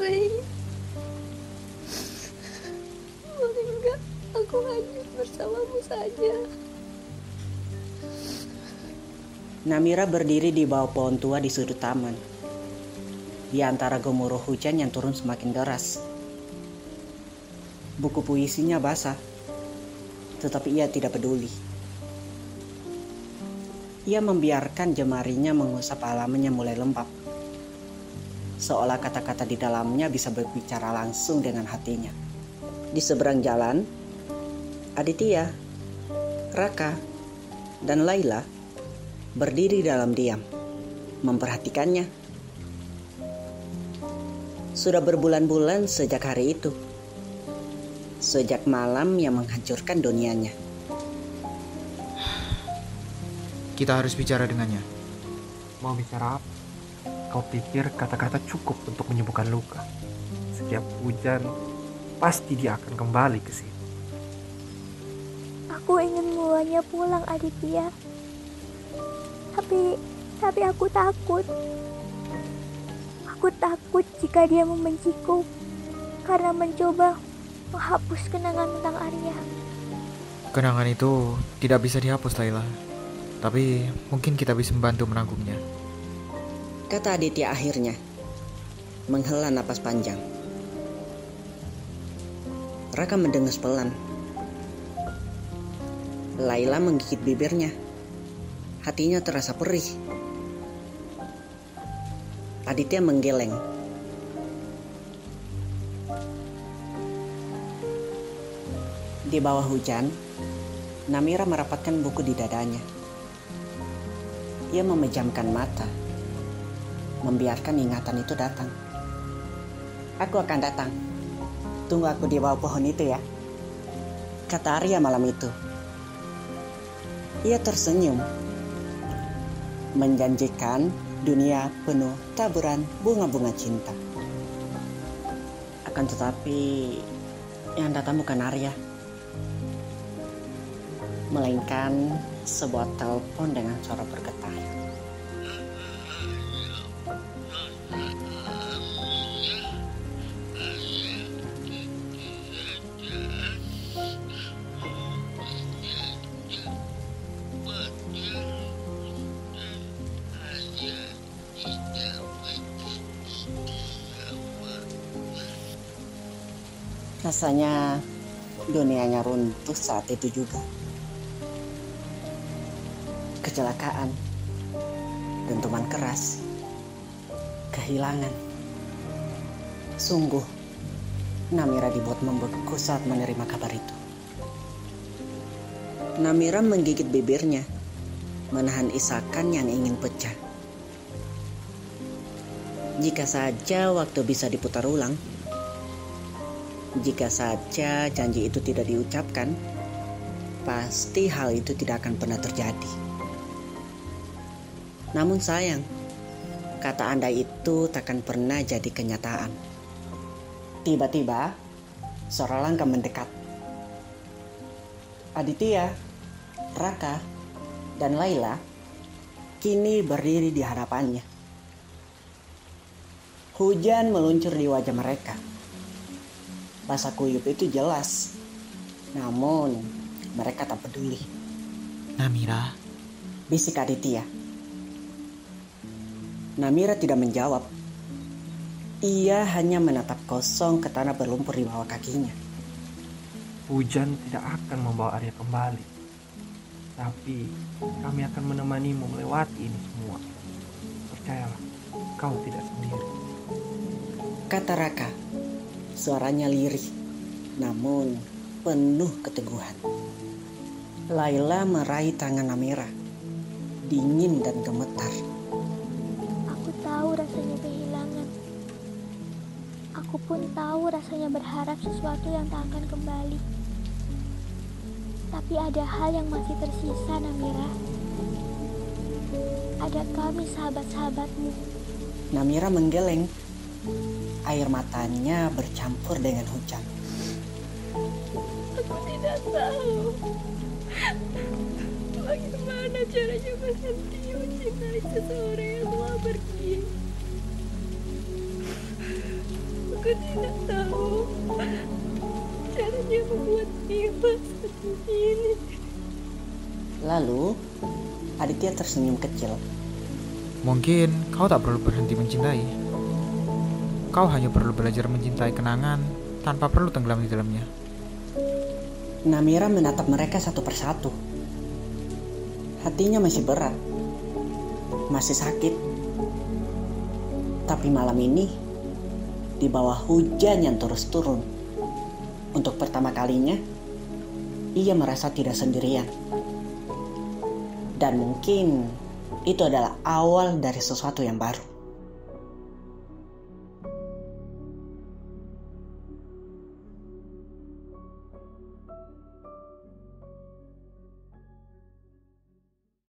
Ray, boleh enggak aku hanyut bersamamu saja? Namira berdiri di bawah pohon tua di sudut taman, di antara gemuruh hujan yang turun semakin deras. Buku puisinya basah, tetapi ia tidak peduli. Ia membiarkan jemarinya mengusap halaman yang mulai lembab, seolah kata-kata di dalamnya bisa berbicara langsung dengan hatinya. Di seberang jalan, Aditya, Raka, dan Laila berdiri dalam diam, memperhatikannya. Sudah berbulan-bulan sejak hari itu, sejak malam yang menghancurkan dunianya. Kita harus bicara dengannya. Mau bicara apa? Kau pikir kata-kata cukup untuk menyembuhkan luka? Setiap hujan, pasti dia akan kembali ke sini. Aku ingin membawanya pulang, Aditya. Tapi aku takut. Aku takut jika dia membenciku karena mencoba menghapus kenangan tentang Arya. Kenangan itu tidak bisa dihapus, Laila. Tapi mungkin kita bisa membantu menanggungnya. Kata Aditya akhirnya, menghela napas panjang. Raka mendengus pelan. Laila menggigit bibirnya. Hatinya terasa perih. Aditya menggeleng. Di bawah hujan, Namira merapatkan buku di dadanya. Ia memejamkan mata, membiarkan ingatan itu datang. Aku akan datang. Tunggu aku di bawah pohon itu ya, kata Arya malam itu. Ia tersenyum, menjanjikan dunia penuh taburan bunga-bunga cinta. Akan tetapi yang datang bukan Arya, melainkan sebuah telepon dengan suara bergetar. Rasanya dunianya runtuh saat itu juga. Kecelakaan, dentuman keras, kehilangan. Sungguh, Namira dibuat membeku saat menerima kabar itu. Namira menggigit bibirnya, menahan isakan yang ingin pecah. Jika saja waktu bisa diputar ulang, jika saja janji itu tidak diucapkan, pasti hal itu tidak akan pernah terjadi. Namun sayang, kata andai itu takkan pernah jadi kenyataan. Tiba-tiba, suara langkah mendekat. Aditya, Raka, dan Laila kini berdiri di hadapannya. Hujan meluncur di wajah mereka. Basah kuyup itu jelas, namun mereka tak peduli. Namira, Bisik Aditya. Namira tidak menjawab. Ia hanya menatap kosong ke tanah berlumpur di bawah kakinya. Hujan tidak akan membawa Arya kembali. Tapi kami akan menemanimu melewati ini semua. Percayalah, kau tidak sendiri. Kata Raka, suaranya lirih, namun penuh keteguhan. Laila meraih tangan Namira, dingin dan gemetar. Aku tahu rasanya kehilangan. Aku pun tahu rasanya berharap sesuatu yang tak akan kembali. Tapi ada hal yang masih tersisa, Namira. Ada kami, sahabat-sahabatmu. Namira menggeleng. Air matanya bercampur dengan hujan. Aku tidak tahu bagaimana caranya berhenti mencintai seseorang yang telah pergi. Aku tidak tahu caranya membuat ikhlas seperti ini. Lalu, Aditya tersenyum kecil. Mungkin kau tak perlu berhenti mencintai. Kau hanya perlu belajar mencintai kenangan tanpa perlu tenggelam di dalamnya. Namira menatap mereka satu persatu. Hatinya masih berat, masih sakit. Tapi malam ini, di bawah hujan yang terus turun, untuk pertama kalinya, ia merasa tidak sendirian. Dan mungkin itu adalah awal dari sesuatu yang baru.